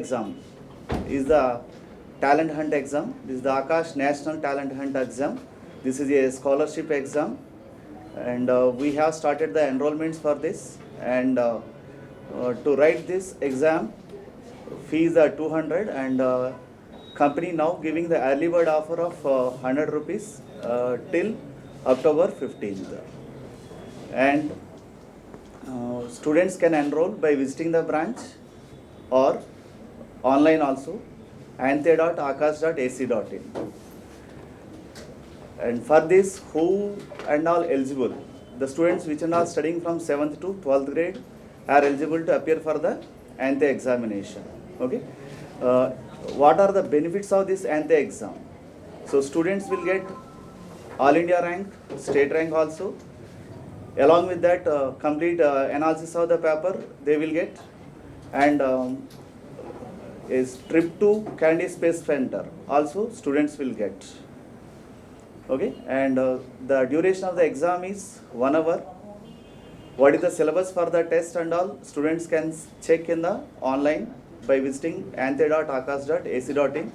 exam is the talent hunt exam. This is the Akash National Talent Hunt exam. This is a scholarship exam, and we have started the enrollments for this. And to write this exam, fees are 200, and company now giving the early bird offer of 100 rupees till October 15th. And students can enroll by visiting the branch or online also, anthe.akash.ac.in. And for this, who and all eligible? The students which are studying from 7th to 12th grade are eligible to appear for the Anthe examination. Okay. What are the benefits of this Anthe exam? So students will get all India rank, state rank also. Along with that, complete analysis of the paper they will get, and a trip to Kennedy Space Center also students will get. Okay, and the duration of the exam is 1 hour. What is the syllabus for the test and all? Students can check in the online by visiting anthe.akash.ac.in.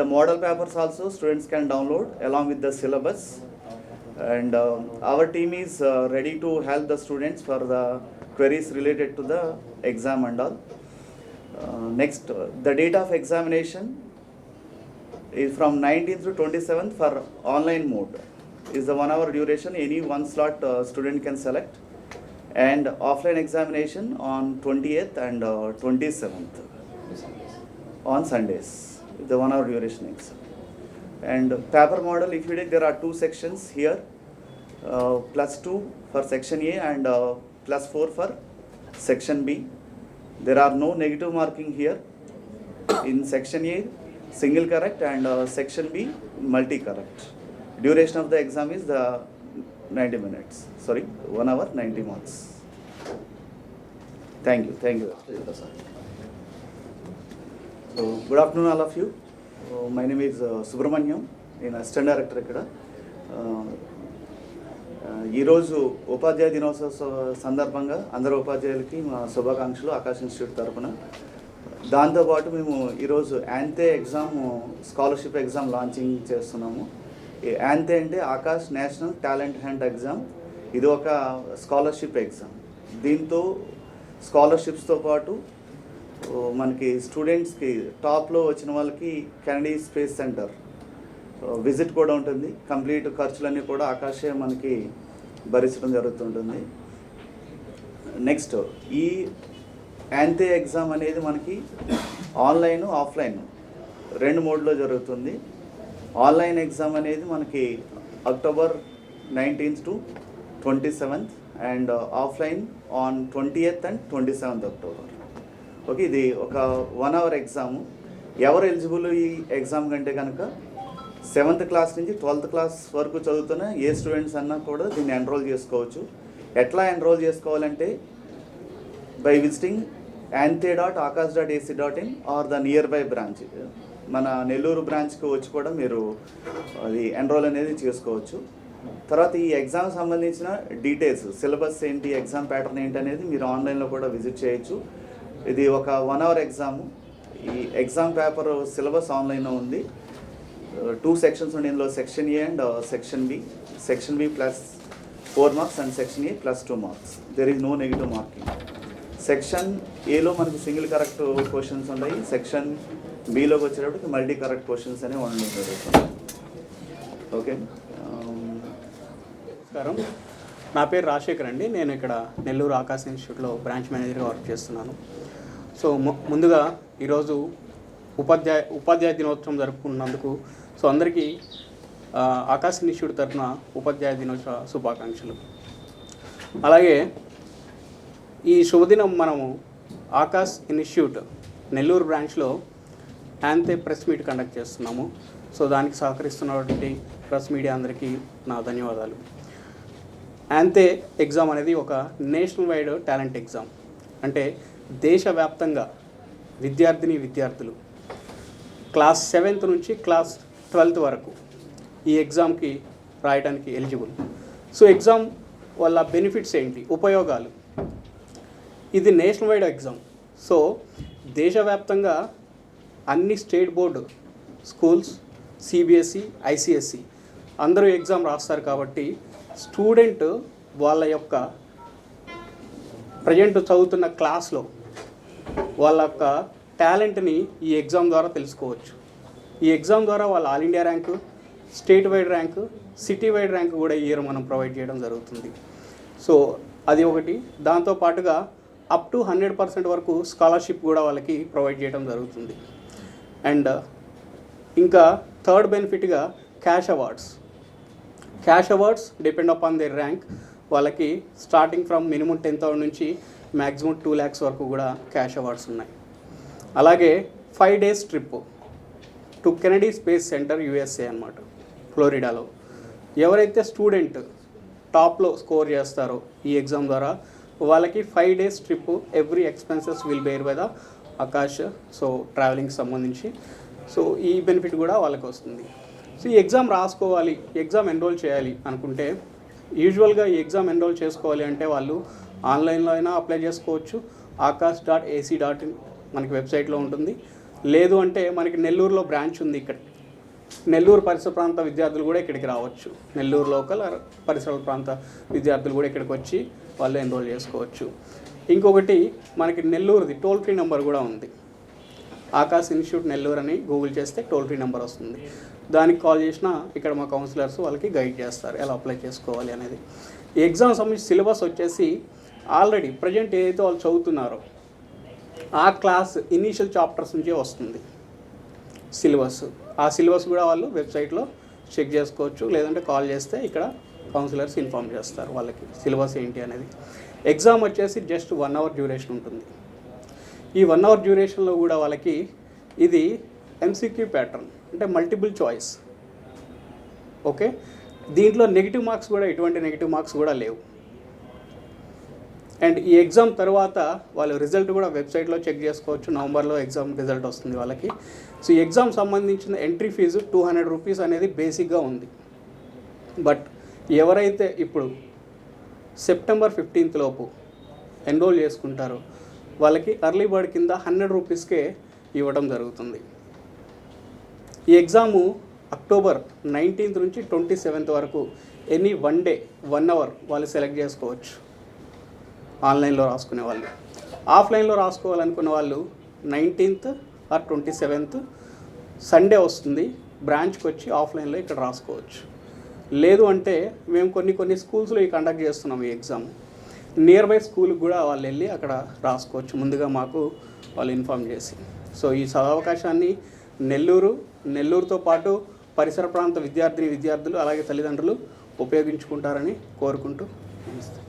The model papers also students can download along with the syllabus. And our team is ready to help the students for the queries related to the exam and all. Next, the date of examination is from 19th to 27th for online mode. Is the 1 hour duration, any one slot student can select. And offline examination on 28th and 27th on Sundays, the 1 hour duration exam. And paper model, if you take, there are 2 sections here, +2 for section A and +4 for section B. There are no negative marking here. In section A, single correct, and section B, multi correct. Duration of the exam is 90 minutes. 1 hour, 90 marks. Thank you. So, good afternoon all of you. My name is Subramanyam. నేను assistant director ఇక్కడ. ఈరోజు ఉపాధ్యాయ దినోత్సవ సందర్భంగా అందరు ఉపాధ్యాయులకి మా శుభాకాంక్షలు Akash institute తరఫున. దాంతోపాటు మేము ఈరోజు యాంతే ఎగ్జామ్ స్కాలర్షిప్ ఎగ్జామ్ లాంచింగ్ చేస్తున్నాము. ఈ యాంతే అంటే Akash national talent hunt exam. ఇది ఒక స్కాలర్షిప్ ఎగ్జామ్. దీంతో స్కాలర్షిప్స్తో పాటు మనకి స్టూడెంట్స్కి టాప్లో వచ్చిన వాళ్ళకి కెనడీ స్పేస్ సెంటర్ విజిట్ కూడా ఉంటుంది. కంప్లీట్ ఖర్చులన్నీ కూడా ఆకాశే మనకి భరించడం జరుగుతుంటుంది. నెక్స్ట్, ఈ యాంతే ఎగ్జామ్ అనేది మనకి ఆన్లైన్ ఆఫ్లైన్ 2 మోడ్లో జరుగుతుంది. ఆన్లైన్ ఎగ్జామ్ అనేది మనకి October 19th to 27th and offline on 20th and 27th October. Okay, ఇది ఒక 1 hour ఎగ్జాము. ఎవరు ఎలిజిబుల్ ఈ ఎగ్జామ్ కంటే కనుక 7th క్లాస్ నుంచి 12th క్లాస్ వరకు చదువుతున్న ఏ స్టూడెంట్స్ అన్నా కూడా దీన్ని ఎన్రోల్ చేసుకోవచ్చు. ఎట్లా ఎన్రోల్ చేసుకోవాలంటే by visiting anthe.akash.ac.in or the nearby branch. మన నెల్లూరు బ్రాంచ్కి వచ్చి కూడా మీరు అది ఎన్రోల్ అనేది చేసుకోవచ్చు. తర్వాత ఈ ఎగ్జామ్ సంబంధించిన డీటెయిల్స్, సిలబస్ ఏంటి, ఎగ్జామ్ ప్యాటర్న్ ఏంటి అనేది మీరు ఆన్లైన్లో కూడా విజిట్ చేయొచ్చు. ఇది ఒక 1 hour ఎగ్జాము. ఈ ఎగ్జామ్ పేపర్ సిలబస్ ఆన్లైన్లో ఉంది. 2 sections ఉన్నాయి ఇందులో, section A and section B. Section B +4 marks and section A +2 marks. There is no negative marking. Section ఏలో మనకి సింగిల్ కరెక్ట్ క్వశ్చన్స్ ఉన్నాయి. సెక్షన్ బిలోకి వచ్చేటప్పటికి మల్టీ కరెక్ట్ క్వశ్చన్స్ అనేవి ఉండడం. ఓకే, నమస్కారం. నా పేరు రాజశేఖర్ అండి. నేను ఇక్కడ నెల్లూరు ఆకాశ్ ఇన్స్టిట్యూట్లో బ్రాంచ్ మేనేజర్గా వర్క్ చేస్తున్నాను. సో ముందుగా ఈరోజు ఉపాధ్యాయ దినోత్సవం జరుపుకున్నందుకు అందరికీ ఆకాశ్ ఇన్స్టిట్యూట్ తరఫున ఉపాధ్యాయ దినోత్సవ శుభాకాంక్షలు. అలాగే ఈ శుభదినం మనము ఆకాశ్ ఇన్స్టిట్యూట్ నెల్లూరు బ్రాంచ్లో యాంతే ప్రెస్ మీట్ కండక్ట్ చేస్తున్నాము. సో దానికి సహకరిస్తున్నటువంటి ప్రెస్ మీడియా అందరికీ నా ధన్యవాదాలు. యాంతే ఎగ్జామ్ అనేది ఒక నేషనల్ వైడ్ టాలెంట్ ఎగ్జామ్. అంటే దేశవ్యాప్తంగా విద్యార్థులు క్లాస్ 7th నుంచి క్లాస్ 12th వరకు ఈ ఎగ్జామ్కి రాయడానికి ఎలిజిబుల్. సో ఎగ్జామ్ వల్ల బెనిఫిట్స్ ఏంటి, ఉపయోగాలు. ఇది నేషనల్ వైడ్ ఎగ్జామ్. సో దేశవ్యాప్తంగా అన్ని state board schools, CBSE, ICSE అందరూ ఎగ్జామ్ రాస్తారు కాబట్టి స్టూడెంట్ వాళ్ళ యొక్క ప్రజెంట్ చదువుతున్న క్లాస్లో వాళ్ళ యొక్క టాలెంట్ని ఈ ఎగ్జామ్ ద్వారా తెలుసుకోవచ్చు. ఈ ఎగ్జామ్ ద్వారా వాళ్ళ all India rank, state wide rank, city wide rank కూడా ఈ ఇయర్ మనం ప్రొవైడ్ చేయడం జరుగుతుంది. సో అది ఒకటి. దాంతోపాటుగా అప్ టు 100% వరకు స్కాలర్షిప్ కూడా వాళ్ళకి ప్రొవైడ్ చేయడం జరుగుతుంది. అండ్ ఇంకా థర్డ్ బెనిఫిట్గా cash awards depend upon their rank. వాళ్ళకి స్టార్టింగ్ ఫ్రమ్ మినిమం 10,000 నుంచి మ్యాక్సిమం 2 lakhs వరకు కూడా క్యాష్ అవార్డ్స్ ఉన్నాయి. అలాగే 5 days trip to Kennedy space centre USA అన్నమాట, ఫ్లోరిడాలో. ఎవరైతే స్టూడెంట్ టాప్లో స్కోర్ చేస్తారో ఈ ఎగ్జామ్ ద్వారా వాళ్ళకి 5 days trip, every expenses will bear by the Aakash. So ట్రావెలింగ్కి సంబంధించి సో ఈ బెనిఫిట్ కూడా వాళ్ళకి వస్తుంది. సో ఈ ఎగ్జామ్ రాసుకోవాలి, ఎగ్జామ్ ఎన్రోల్ చేయాలి అనుకుంటే యూజువల్గా ఈ ఎగ్జామ్ ఎన్రోల్ చేసుకోవాలి అంటే వాళ్ళు ఆన్లైన్లో అయినా అప్లై చేసుకోవచ్చు. akash.ac.in మనకి వెబ్సైట్లో ఉంటుంది. లేదు అంటే మనకి నెల్లూరులో బ్రాంచ్ ఉంది. ఇక్కడ నెల్లూరు పరిసర ప్రాంత విద్యార్థులు కూడా ఇక్కడికి రావచ్చు. నెల్లూరు లోకల్ పరిసర ప్రాంత విద్యార్థులు కూడా ఇక్కడికి వచ్చి వాళ్ళు ఎన్రోల్ చేసుకోవచ్చు. ఇంకొకటి మనకి నెల్లూరుది టోల్ ఫ్రీ నెంబర్ కూడా ఉంది. ఆకాశ్ ఇన్స్టిట్యూట్ నెల్లూరు అని గూగుల్ చేస్తే టోల్ ఫ్రీ నెంబర్ వస్తుంది. దానికి కాల్ చేసినా ఇక్కడ మా కౌన్సిలర్స్ వాళ్ళకి గైడ్ చేస్తారు ఎలా అప్లై చేసుకోవాలి అనేది. ఈ ఎగ్జామ్ సంబంధించి సిలబస్ వచ్చేసి ఆల్రెడీ ప్రజెంట్ ఏదైతే వాళ్ళు చదువుతున్నారో ఆ క్లాస్ ఇనీషియల్ చాప్టర్స్ నుంచే వస్తుంది సిలబస్. ఆ సిలబస్ కూడా వాళ్ళు వెబ్సైట్లో చెక్ చేసుకోవచ్చు. లేదంటే కాల్ చేస్తే ఇక్కడ కౌన్సిలర్స్ ఇన్ఫామ్ చేస్తారు వాళ్ళకి సిలబస్ ఏంటి అనేది. ఎగ్జామ్ వచ్చేసి జస్ట్ 1 hour డ్యూరేషన్ ఉంటుంది. ఈ 1 hour డ్యూరేషన్లో కూడా వాళ్ళకి ఇది MCQ ప్యాటర్న్, అంటే మల్టిపుల్ చాయిస్. ఓకే, దీంట్లో నెగిటివ్ మార్క్స్ కూడా ఎటువంటి నెగిటివ్ మార్క్స్ కూడా లేవు. అండ్ ఈ ఎగ్జామ్ తర్వాత వాళ్ళు రిజల్ట్ కూడా వెబ్సైట్లో చెక్ చేసుకోవచ్చు. నవంబర్లో ఎగ్జామ్ రిజల్ట్ వస్తుంది వాళ్ళకి. సో ఈ ఎగ్జామ్ సంబంధించిన ఎంట్రీ ఫీజు 200 రూపీస్ అనేది బేసిక్గా ఉంది. బట్ ఎవరైతే ఇప్పుడు సెప్టెంబర్ 15th లోపు ఎన్రోల్ చేసుకుంటారో వాళ్ళకి ఎర్లీ బర్డ్ కింద 100 రూపీస్కే ఇవ్వడం జరుగుతుంది. ఈ ఎగ్జాము అక్టోబర్ 19th నుంచి 27th వరకు ఎనీ 1 day 1 hour వాళ్ళు సెలెక్ట్ చేసుకోవచ్చు. ఆన్లైన్లో రాసుకునే వాళ్ళు, ఆఫ్లైన్లో రాసుకోవాలనుకున్న వాళ్ళు 19th or 27th సండే వస్తుంది, బ్రాంచ్కి వచ్చి ఆఫ్లైన్లో ఇక్కడ రాసుకోవచ్చు. లేదు అంటే మేము కొన్ని స్కూల్స్లో ఈ కండక్ట్ చేస్తున్నాం ఈ ఎగ్జామ్. నియర్ బై స్కూల్కి కూడా వాళ్ళు వెళ్ళి అక్కడ రాసుకోవచ్చు ముందుగా మాకు వాళ్ళు ఇన్ఫామ్ చేసి. సో ఈ సదవకాశాన్ని నెల్లూరుతో పాటు పరిసర ప్రాంత విద్యార్థులు అలాగే తల్లిదండ్రులు ఉపయోగించుకుంటారని కోరుకుంటూ నమస్తే.